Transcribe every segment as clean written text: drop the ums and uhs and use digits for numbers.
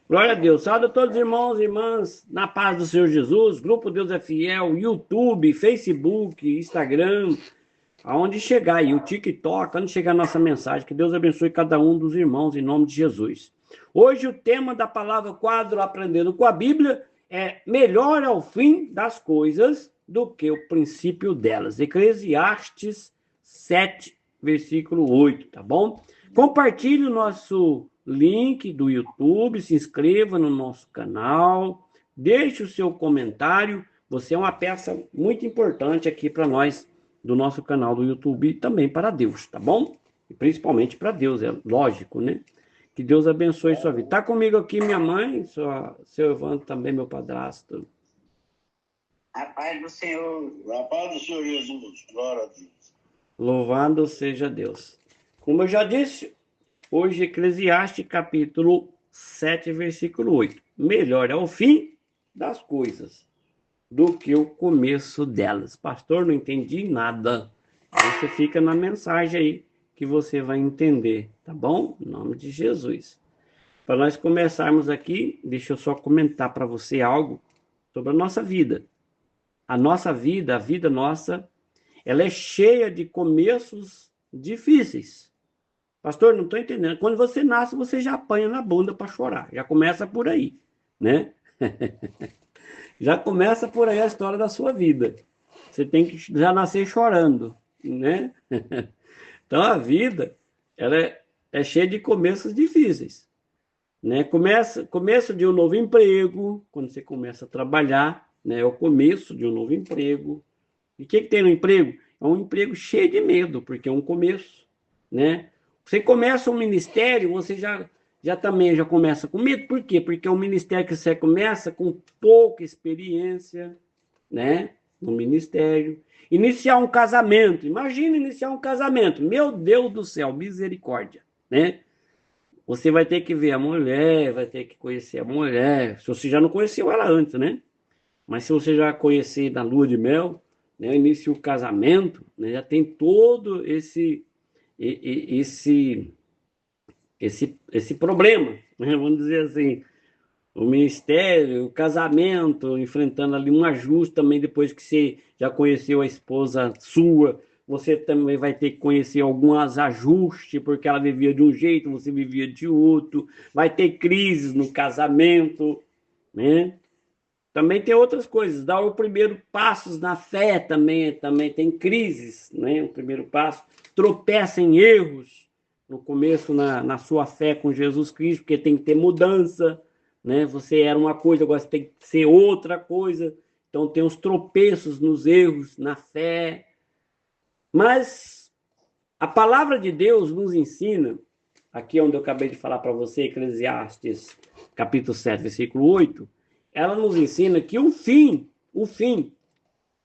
Glória a Deus. Salve a todos os irmãos e irmãs na paz do Senhor Jesus. Grupo Deus é Fiel, YouTube, Facebook, Instagram, aonde chegar aí, o TikTok, onde chegar a nossa mensagem. Que Deus abençoe cada um dos irmãos em nome de Jesus. Hoje o tema da palavra quadro Aprendendo com a Bíblia é melhor ao fim das coisas do que o princípio delas. Eclesiastes 7, versículo 8, tá bom? Compartilhe o nosso link do YouTube, se inscreva no nosso canal, deixe o seu comentário. Você é uma peça muito importante aqui para nós do nosso canal do YouTube e também para Deus, tá bom? E principalmente para Deus, é lógico, né? Que Deus abençoe sua vida. Tá comigo aqui minha mãe, seu Evandro também, meu padrasto. A paz do Senhor. A paz do Senhor Jesus, glória a Deus. Louvado seja Deus. Como eu já disse, hoje Eclesiastes capítulo 7, versículo 8. Melhor é o fim das coisas do que o começo delas. Pastor, não entendi nada. Você fica na mensagem aí que você vai entender, tá bom? Em nome de Jesus. Para nós começarmos aqui, deixa eu só comentar para você algo sobre a nossa vida. A nossa vida, a vida nossa, ela é cheia de começos difíceis. Pastor, não estou entendendo. Quando você nasce, você já apanha na bunda para chorar. Já começa por aí, né? Já começa por aí a história da sua vida. Você tem que já nascer chorando, né? Então a vida, ela é cheia de começos difíceis, né? Começo de um novo emprego, quando você começa a trabalhar, né? É o começo de um novo emprego. E o que tem no emprego? É um emprego cheio de medo, porque é um começo, né? Você começa um ministério, você já também já começa com medo. Por quê? Porque é um ministério que você começa com pouca experiência, né? No ministério. Iniciar um casamento. Imagina iniciar um casamento. Meu Deus do céu, misericórdia, né? Você vai ter que ver a mulher, vai ter que conhecer a mulher. Se você já não conheceu ela antes, né? Mas se você já conhecer na lua de mel, né, inicia o casamento, né, já tem todo esse esse problema, né, vamos dizer assim, o ministério, o casamento, enfrentando ali um ajuste também depois que você já conheceu a esposa sua, você também vai ter que conhecer alguns ajustes, porque ela vivia de um jeito, você vivia de outro, vai ter crises no casamento, né? Também tem outras coisas, dar o primeiro passos na fé também tem crises, né? O primeiro passo, tropeça em erros no começo na sua fé com Jesus Cristo, porque tem que ter mudança, né? Você era uma coisa, agora você tem que ser outra coisa. Então tem os tropeços nos erros, na fé. Mas a palavra de Deus nos ensina, aqui onde eu acabei de falar para você, Eclesiastes capítulo 7, versículo 8, ela nos ensina que o fim,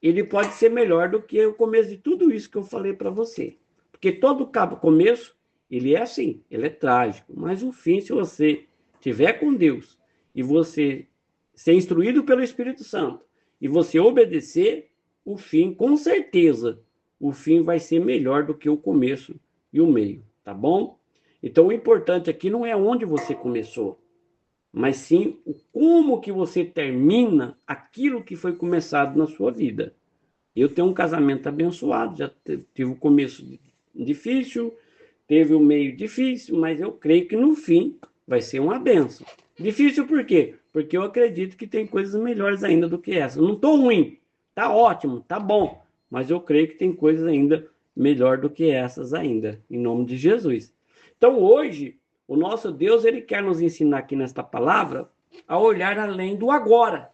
ele pode ser melhor do que o começo de tudo isso que eu falei para você. Porque todo começo, ele é assim, ele é trágico. Mas o fim, se você estiver com Deus e você ser instruído pelo Espírito Santo e você obedecer, o fim, com certeza, o fim vai ser melhor do que o começo e o meio, tá bom? Então o importante aqui não é onde você começou, mas sim o como que você termina aquilo que foi começado na sua vida. Eu tenho um casamento abençoado, já tive o começo difícil, teve o meio difícil, mas eu creio que no fim vai ser uma benção. Difícil por quê? Porque eu acredito que tem coisas melhores ainda do que essa. Eu não estou ruim, tá ótimo, tá bom, mas eu creio que tem coisas ainda melhor do que essas ainda, em nome de Jesus. Então hoje, o nosso Deus, ele quer nos ensinar aqui nesta palavra a olhar além do agora,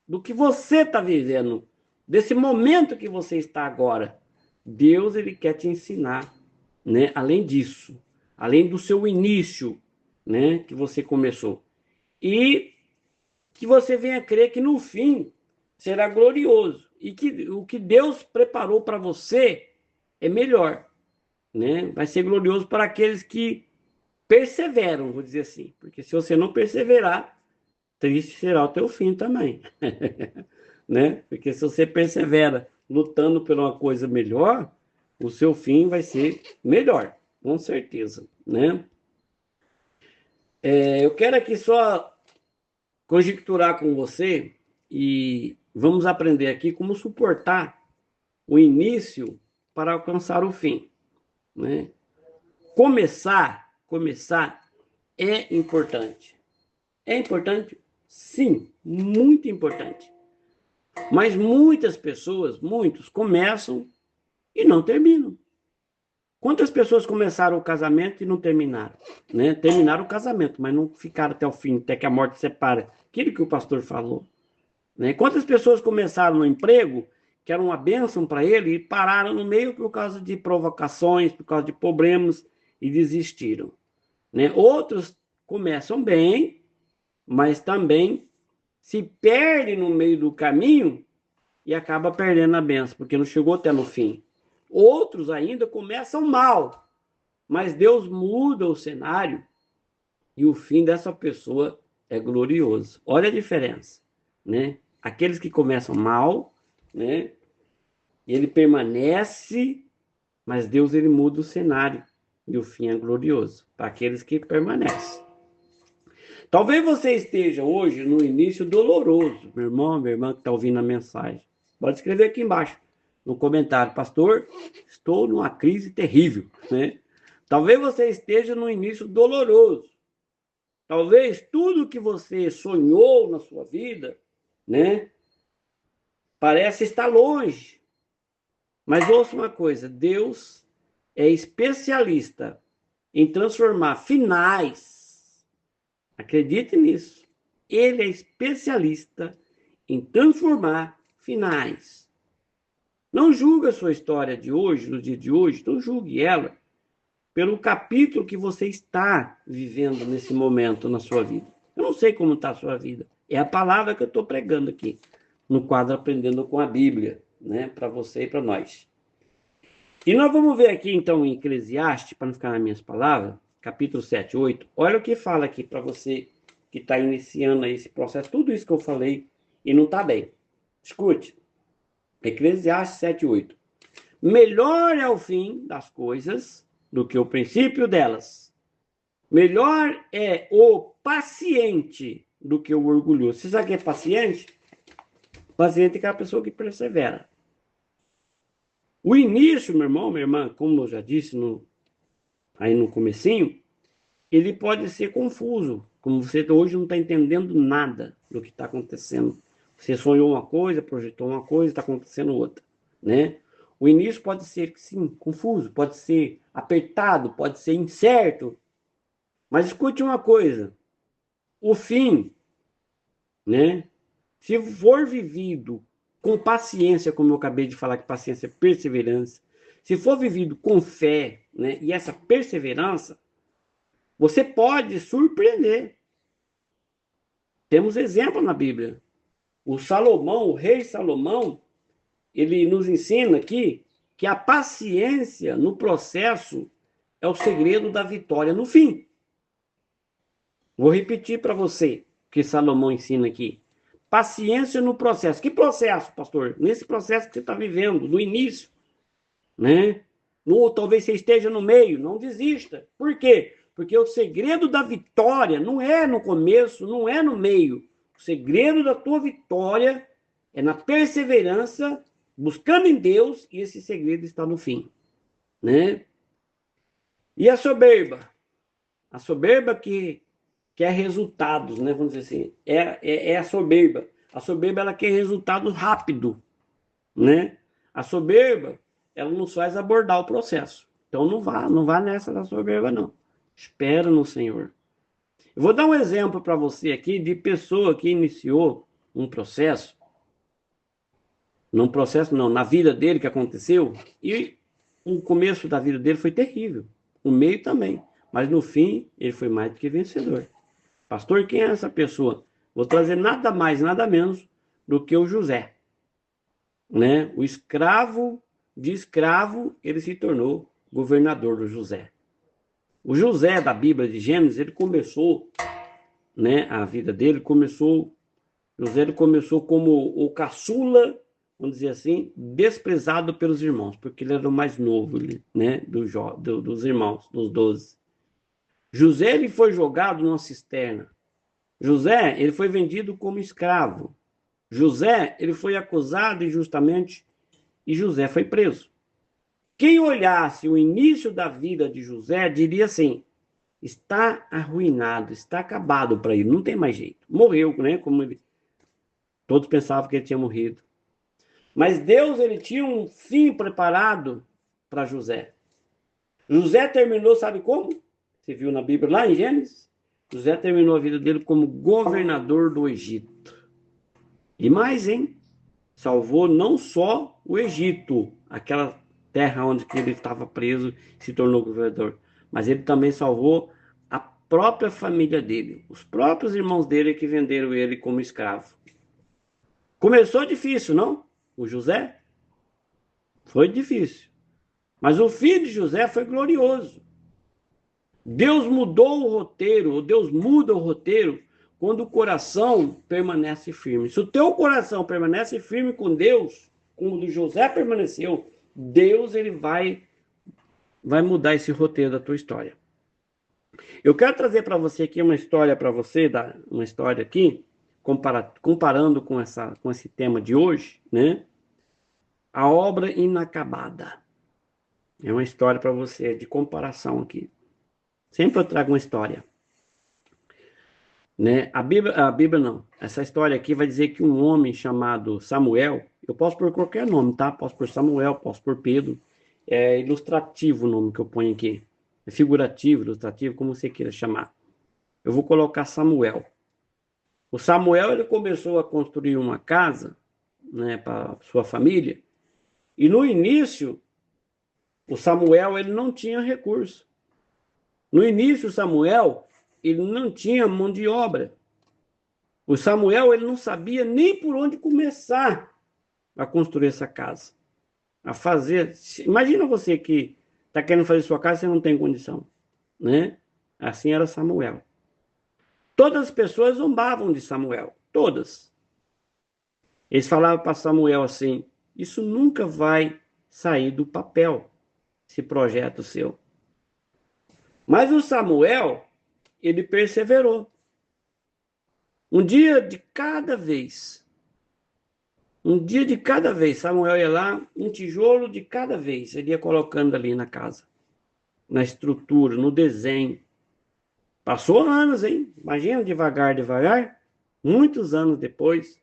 do que você está vivendo, desse momento que você está agora. Deus, ele quer te ensinar, né? Além disso, além do seu início, né? Que você começou. E que você venha crer que no fim será glorioso. E que o que Deus preparou para você é melhor, né? Vai ser glorioso para aqueles que perseveram, vou dizer assim. Porque se você não perseverar, triste será o teu fim também. Né? Porque se você persevera lutando por uma coisa melhor, o seu fim vai ser melhor, com certeza, né? Eu quero aqui só conjecturar com você e vamos aprender aqui como suportar o início para alcançar o fim, né? Começar é importante. É importante? Sim, muito importante. Mas muitas pessoas, muitos, começam e não terminam. Quantas pessoas começaram o casamento e não terminaram? Né? Terminaram o casamento, mas não ficaram até o fim, até que a morte separe. Aquilo que o pastor falou. Né? Quantas pessoas começaram no emprego, que era uma bênção para ele, e pararam no meio por causa de provocações, por causa de problemas, e desistiram. Né? Outros começam bem, mas também se perdem no meio do caminho e acaba perdendo a bênção, porque não chegou até no fim. Outros ainda começam mal, mas Deus muda o cenário e o fim dessa pessoa é glorioso. Olha a diferença, né? Aqueles que começam mal, né? Ele permanece, mas Deus ele muda o cenário e o fim é glorioso para aqueles que permanecem. Talvez você esteja hoje no início doloroso, meu irmão, minha irmã que está ouvindo a mensagem. Pode escrever aqui embaixo, no comentário, pastor, estou numa crise terrível, né? Talvez você esteja no início doloroso. Talvez tudo que você sonhou na sua vida, né, parece estar longe. Mas ouça uma coisa, Deus é especialista em transformar finais. Acredite nisso. Ele é especialista em transformar finais. Não julgue a sua história de hoje, no dia de hoje, não julgue ela pelo capítulo que você está vivendo nesse momento na sua vida. Eu não sei como está a sua vida. É a palavra que eu estou pregando aqui, no quadro Aprendendo com a Bíblia, né? Para você e para nós. E nós vamos ver aqui, então, em Eclesiastes, para não ficar nas minhas palavras, capítulo 7, 8. Olha o que fala aqui para você que está iniciando aí esse processo, tudo isso que eu falei e não está bem. Escute. Eclesiastes 7, 8. Melhor é o fim das coisas do que o princípio delas. Melhor é o paciente do que o orgulhoso. Você sabe o que é paciente? Paciente é aquela pessoa que persevera. O início, meu irmão, minha irmã, como eu já disse aí no comecinho, ele pode ser confuso, como você hoje não está entendendo nada do que está acontecendo. Você sonhou uma coisa, projetou uma coisa, está acontecendo outra, né? O início pode ser, sim, confuso, pode ser apertado, pode ser incerto. Mas escute uma coisa, o fim, né? Se for vivido com paciência, como eu acabei de falar, que paciência é perseverança, se for vivido com fé, né? E essa perseverança, você pode surpreender. Temos exemplo na Bíblia. O Salomão, o rei Salomão, ele nos ensina aqui que a paciência no processo é o segredo da vitória no fim. Vou repetir para você o que Salomão ensina aqui. Paciência no processo. Que processo, pastor? Nesse processo que você está vivendo, no início, né? Talvez você esteja no meio, não desista. Por quê? Porque o segredo da vitória não é no começo, não é no meio. O segredo da tua vitória é na perseverança, buscando em Deus, e esse segredo está no fim, né? E a soberba? A soberba que quer resultados, né? Vamos dizer assim, é a soberba. A soberba, ela quer resultado rápido, né? A soberba, ela nos faz abordar o processo. Então não vá nessa da soberba, não. Espera no Senhor. Eu vou dar um exemplo para você aqui de pessoa que iniciou um processo, na vida dele que aconteceu, e o começo da vida dele foi terrível. O meio também. Mas no fim, ele foi mais do que vencedor. Pastor, quem é essa pessoa? Vou trazer nada mais, nada menos do que o José, né? O escravo de escravo, ele se tornou governador do José. O José da Bíblia de Gênesis, ele começou, né, a vida dele José ele começou como o caçula, vamos dizer assim, desprezado pelos irmãos, porque ele era o mais novo, né, dos irmãos, dos 12. José, ele foi jogado numa cisterna. José, ele foi vendido como escravo. José, ele foi acusado injustamente e José foi preso. Quem olhasse o início da vida de José diria assim: está arruinado, está acabado para ele, não tem mais jeito. Morreu, né? Como ele... Todos pensavam que ele tinha morrido. Mas Deus, ele tinha um fim preparado para José. José terminou, sabe como? Você viu na Bíblia lá em Gênesis? José terminou a vida dele como governador do Egito. E mais, hein? Salvou não só o Egito, aquela terra onde ele estava preso, se tornou governador, mas ele também salvou a própria família dele, os próprios irmãos dele que venderam ele como escravo. Começou difícil, não? O José? Foi difícil. Mas o fim de José foi glorioso. Deus mudou o roteiro, ou Deus muda o roteiro quando o coração permanece firme. Se o teu coração permanece firme com Deus, como o do José permaneceu, Deus, ele vai mudar esse roteiro da tua história. Eu quero trazer para você aqui uma história para você, uma história aqui, comparando com esse tema de hoje, né? A obra inacabada. É uma história para você, de comparação aqui. Sempre eu trago uma história. Né? A Bíblia não. Essa história aqui vai dizer que um homem chamado Samuel, eu posso pôr qualquer nome, tá? Posso pôr Samuel, posso pôr Pedro. É ilustrativo o nome que eu ponho aqui. É figurativo, ilustrativo, como você queira chamar. Eu vou colocar Samuel. O Samuel, ele começou a construir uma casa, né, para sua família. E no início, o Samuel, ele não tinha recurso. No início, o Samuel, ele não tinha mão de obra. O Samuel, ele não sabia nem por onde começar a construir essa casa. A fazer. Imagina você que está querendo fazer sua casa e você não tem condição, né? Assim era Samuel. Todas as pessoas zombavam de Samuel. Todas. Eles falavam para Samuel assim: isso nunca vai sair do papel, esse projeto seu. Mas o Samuel, ele perseverou. Um dia de cada vez. Um dia de cada vez. Samuel ia lá, um tijolo de cada vez. Ele ia colocando ali na casa. Na estrutura, no desenho. Passou anos, hein? Imagina, devagar, devagar. Muitos anos depois,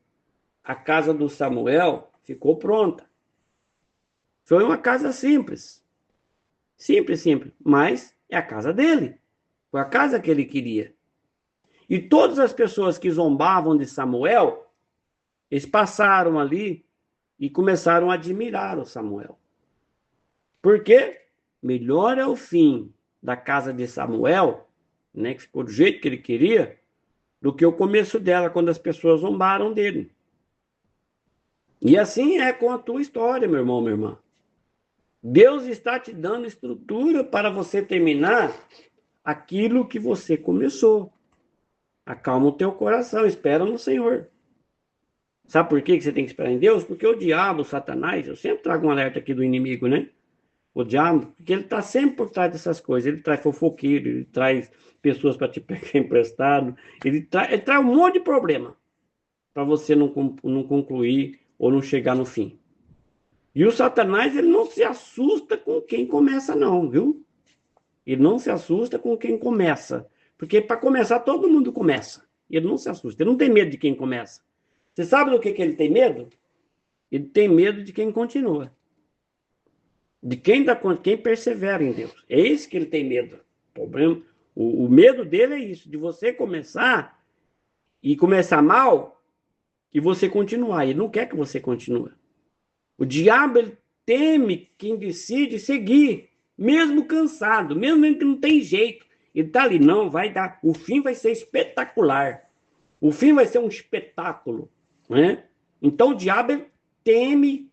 a casa do Samuel ficou pronta. Foi uma casa simples. Simples, simples. Mas é a casa dele. Foi a casa que ele queria. E todas as pessoas que zombavam de Samuel, eles passaram ali e começaram a admirar o Samuel. Por quê? Melhor é o fim da casa de Samuel, né, que ficou do jeito que ele queria, do que o começo dela, quando as pessoas zombaram dele. E assim é com a tua história, meu irmão, minha irmã. Deus está te dando estrutura para você terminar aquilo que você começou. Acalma o teu coração, espera no Senhor. Sabe por que você tem que esperar em Deus? Porque o diabo, o Satanás, eu sempre trago um alerta aqui do inimigo, né? O diabo, porque ele está sempre por trás dessas coisas. Ele traz fofoqueiro, ele traz pessoas para te pegar emprestado, ele traz um monte de problema para você não concluir ou não chegar no fim. E o Satanás, ele não se assusta com quem começa não, viu? Ele não se assusta com quem começa. Porque para começar, todo mundo começa. Ele não se assusta, ele não tem medo de quem começa. Você sabe do que ele tem medo? Ele tem medo de quem continua. De quem persevera em Deus. É isso que ele tem medo. O medo dele é isso, de você começar e começar mal e você continuar. Ele não quer que você continue. O diabo, ele teme quem decide seguir, mesmo cansado, mesmo que não tem jeito. Ele está ali, não, vai dar. O fim vai ser espetacular. O fim vai ser um espetáculo, né? Então o diabo, ele teme,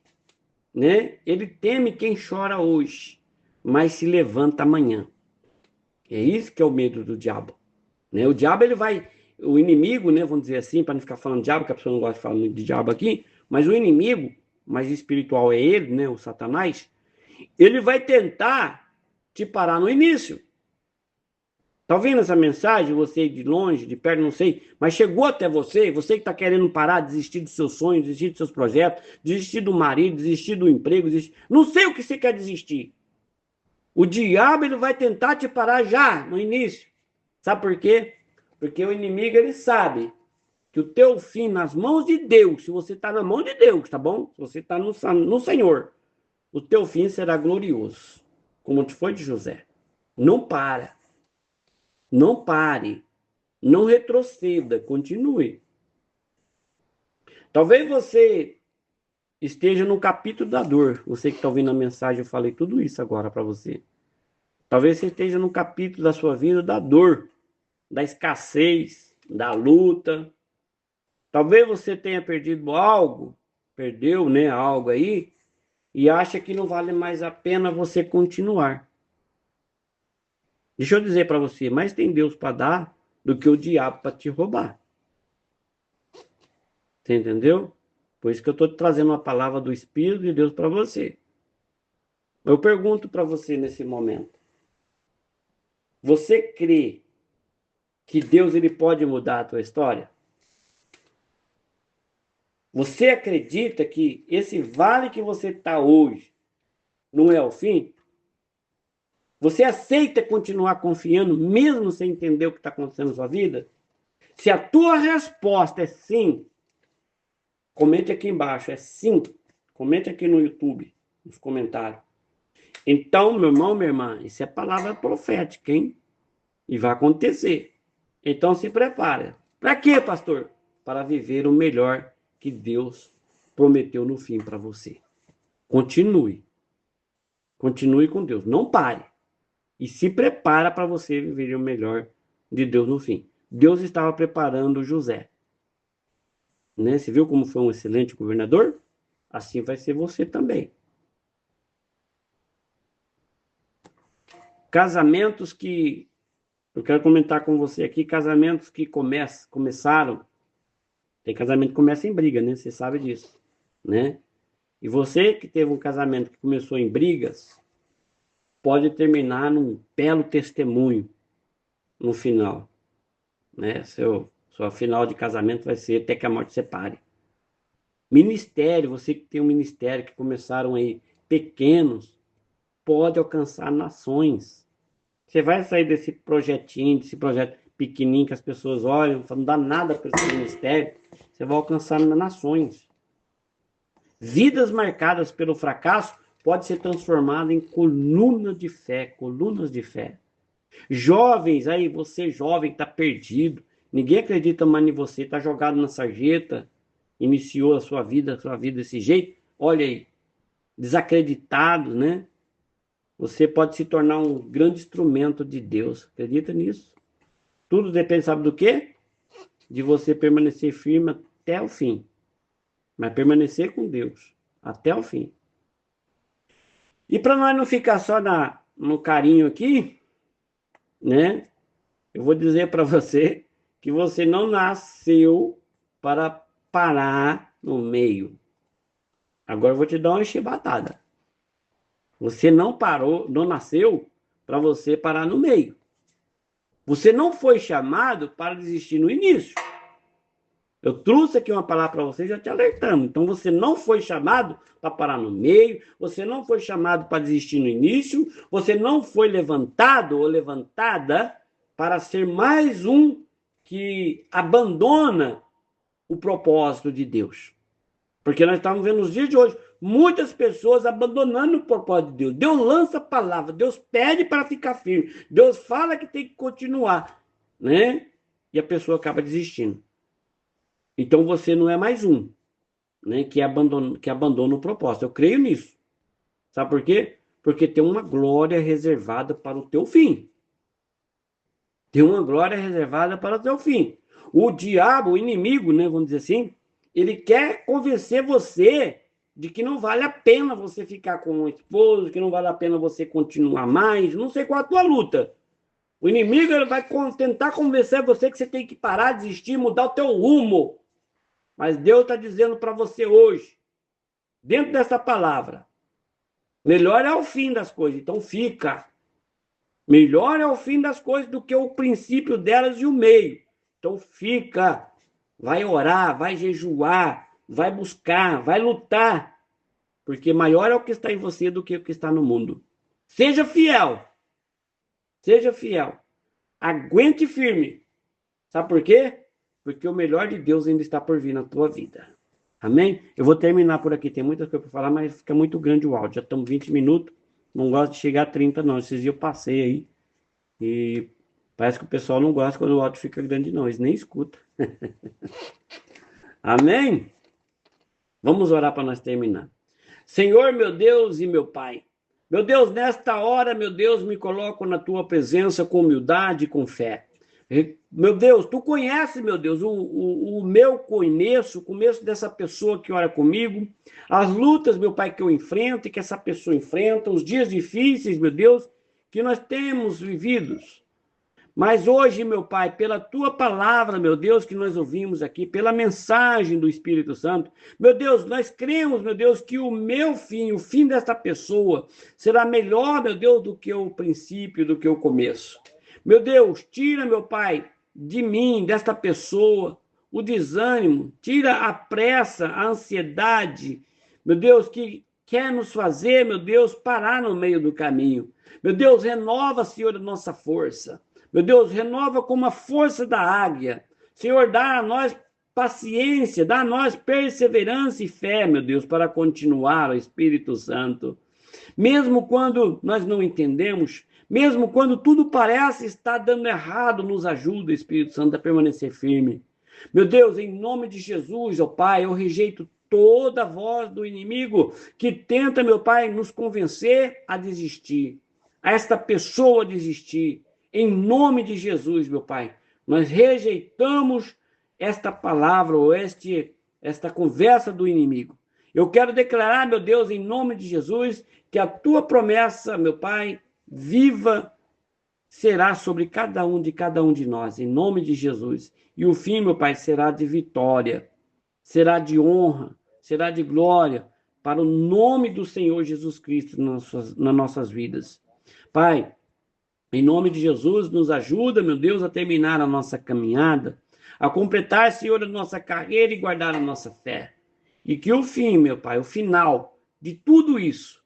né? Ele teme quem chora hoje, mas se levanta amanhã. É isso que é o medo do diabo, né? O diabo, ele vai, o inimigo, né? Vamos dizer assim, para não ficar falando diabo, que a pessoa não gosta de falar muito de diabo aqui, mas o inimigo, mais espiritual é ele, né? O Satanás, ele vai tentar te parar no início, Tá ouvindo essa mensagem? Você de longe, de perto, não sei, mas chegou até você, você que está querendo parar, desistir dos seus sonhos, desistir dos seus projetos, desistir do marido, desistir do emprego, desistir... não sei o que você quer desistir. O diabo ele vai tentar te parar já, no início. Sabe por quê? Porque o inimigo ele sabe que o teu fim nas mãos de Deus, se você está na mão de Deus, tá bom? Se você está no Senhor, o teu fim será glorioso, como foi de José. Não para. Não pare. Não retroceda. Continue. Talvez você esteja no capítulo da dor. Você que está ouvindo a mensagem, eu falei tudo isso agora para você. Talvez você esteja no capítulo da sua vida da dor, da escassez, da luta. Talvez você tenha perdido algo, perdeu, né, algo aí, e acha que não vale mais a pena você continuar. Deixa eu dizer para você, mais tem Deus para dar do que o diabo para te roubar. Você entendeu? Por isso que eu estou trazendo uma palavra do Espírito de Deus para você. Eu pergunto para você nesse momento. Você crê que Deus ele pode mudar a tua história? Você acredita que esse vale que você está hoje não é o fim? Você aceita continuar confiando mesmo sem entender o que está acontecendo na sua vida? Se a tua resposta é sim, comente aqui embaixo, é sim. Comente aqui no YouTube, nos comentários. Então, meu irmão, minha irmã, isso é palavra profética, hein? E vai acontecer. Então se prepara. Para quê, pastor? Para viver o melhor que Deus prometeu no fim para você. Continue. Continue com Deus. Não pare. E se prepara para você viver o melhor de Deus no fim. Deus estava preparando José. Né? Você viu como foi um excelente governador? Assim vai ser você também. Casamentos que... Eu quero comentar com você aqui, casamentos que começaram... Tem casamento que começa em briga, né? Você sabe disso, né? E você que teve um casamento que começou em brigas, pode terminar num belo testemunho no final, né? Sua final de casamento vai ser até que a morte separe. Ministério, você que tem um ministério que começaram aí pequenos, pode alcançar nações. Você vai sair desse projetinho, desse projeto pequenininho que as pessoas olham, não dá nada para esse ministério, você vai alcançar nações. Vidas marcadas pelo fracasso pode ser transformada em colunas de fé. Jovens, aí você jovem está perdido, ninguém acredita mais em você, está jogado na sarjeta, iniciou a sua vida desse jeito, olha aí, desacreditado, né? Você pode se tornar um grande instrumento de Deus, acredita nisso? Tudo depende, sabe do quê? De você permanecer firme até o fim. Mas permanecer com Deus até o fim. E para nós não ficar só no carinho aqui, né? Eu vou dizer para você que você não nasceu para parar no meio. Agora eu vou te dar uma chibatada. Você não nasceu para você parar no meio. Você não foi chamado para desistir no início. Eu trouxe aqui uma palavra para você já te alertando. Então você não foi chamado para parar no meio, você não foi chamado para desistir no início, você não foi levantado ou levantada para ser mais um que abandona o propósito de Deus. Porque nós estamos vendo nos dias de hoje muitas pessoas abandonando o propósito de Deus. Deus lança a palavra, Deus pede para ficar firme, Deus fala que tem que continuar, né? E a pessoa acaba desistindo. Então você não é mais um, né, que abandona o propósito. Eu creio nisso. Sabe por quê? Porque tem uma glória reservada para o teu fim. Tem uma glória reservada para o teu fim. O diabo, o inimigo, né, vamos dizer assim, ele quer convencer você de que não vale a pena você ficar com um esposo, que não vale a pena você continuar mais, não sei qual a tua luta. O inimigo ele vai tentar convencer você que você tem que parar, desistir, mudar o teu rumo. Mas Deus está dizendo para você hoje, dentro dessa palavra, melhor é o fim das coisas. Então fica. Melhor é o fim das coisas do que o princípio delas e o meio. Então fica, vai orar, vai jejuar, vai buscar, vai lutar, porque maior é o que está em você do que o que está no mundo. Seja fiel, seja fiel. Aguente firme. Sabe por quê? Porque o melhor de Deus ainda está por vir na tua vida. Amém? Eu vou terminar por aqui. Tem muitas coisas para falar, mas fica muito grande o áudio. Já estamos 20 minutos. Não gosto de chegar a 30, não. Esses dias eu passei aí. E parece que o pessoal não gosta quando o áudio fica grande, não. Eles nem escutam. Amém? Vamos orar para nós terminar. Senhor, meu Deus e meu Pai. Meu Deus, nesta hora, meu Deus, me coloco na tua presença com humildade e com fé. Meu Deus, tu conhece, meu Deus, o meu começo, o começo dessa pessoa que ora comigo, as lutas, meu Pai, que eu enfrento e que essa pessoa enfrenta, os dias difíceis, meu Deus, que nós temos vividos. Mas hoje, meu Pai, pela tua palavra, meu Deus, que nós ouvimos aqui, pela mensagem do Espírito Santo, meu Deus, nós cremos, meu Deus, que o meu fim, o fim desta pessoa, será melhor, meu Deus, do que o princípio, do que o começo. Meu Deus, tira, meu Pai, de mim, desta pessoa, o desânimo, tira a pressa, a ansiedade, meu Deus, que quer nos fazer, meu Deus, parar no meio do caminho. Meu Deus, renova, Senhor, a nossa força. Meu Deus, renova como a força da águia. Senhor, dá a nós paciência, dá a nós perseverança e fé, meu Deus, para continuar, ó Espírito Santo. Mesmo quando nós não entendemos, mesmo quando tudo parece estar dando errado, nos ajuda, Espírito Santo, a permanecer firme. Meu Deus, em nome de Jesus, ó Pai, eu rejeito toda a voz do inimigo que tenta, meu Pai, nos convencer a desistir, a esta pessoa desistir. Em nome de Jesus, meu Pai, nós rejeitamos esta palavra ou esta conversa do inimigo. Eu quero declarar, meu Deus, em nome de Jesus, que a tua promessa, meu Pai, viva será sobre cada um de nós, em nome de Jesus. E o fim, meu Pai, será de vitória, será de honra, será de glória, para o nome do Senhor Jesus Cristo nas nossas vidas. Pai, em nome de Jesus, nos ajuda, meu Deus, a terminar a nossa caminhada, a completar, Senhor, a nossa carreira e guardar a nossa fé. E que o fim, meu Pai, o final de tudo isso,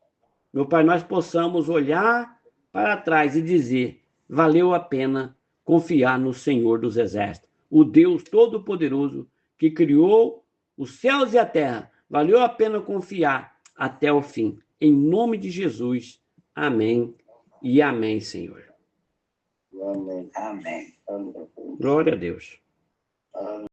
meu Pai, nós possamos olhar para trás e dizer: valeu a pena confiar no Senhor dos Exércitos, o Deus Todo-Poderoso que criou os céus e a terra. Valeu a pena confiar até o fim. Em nome de Jesus. Amém e amém, Senhor. Amém. Amém. Glória a Deus. Amém.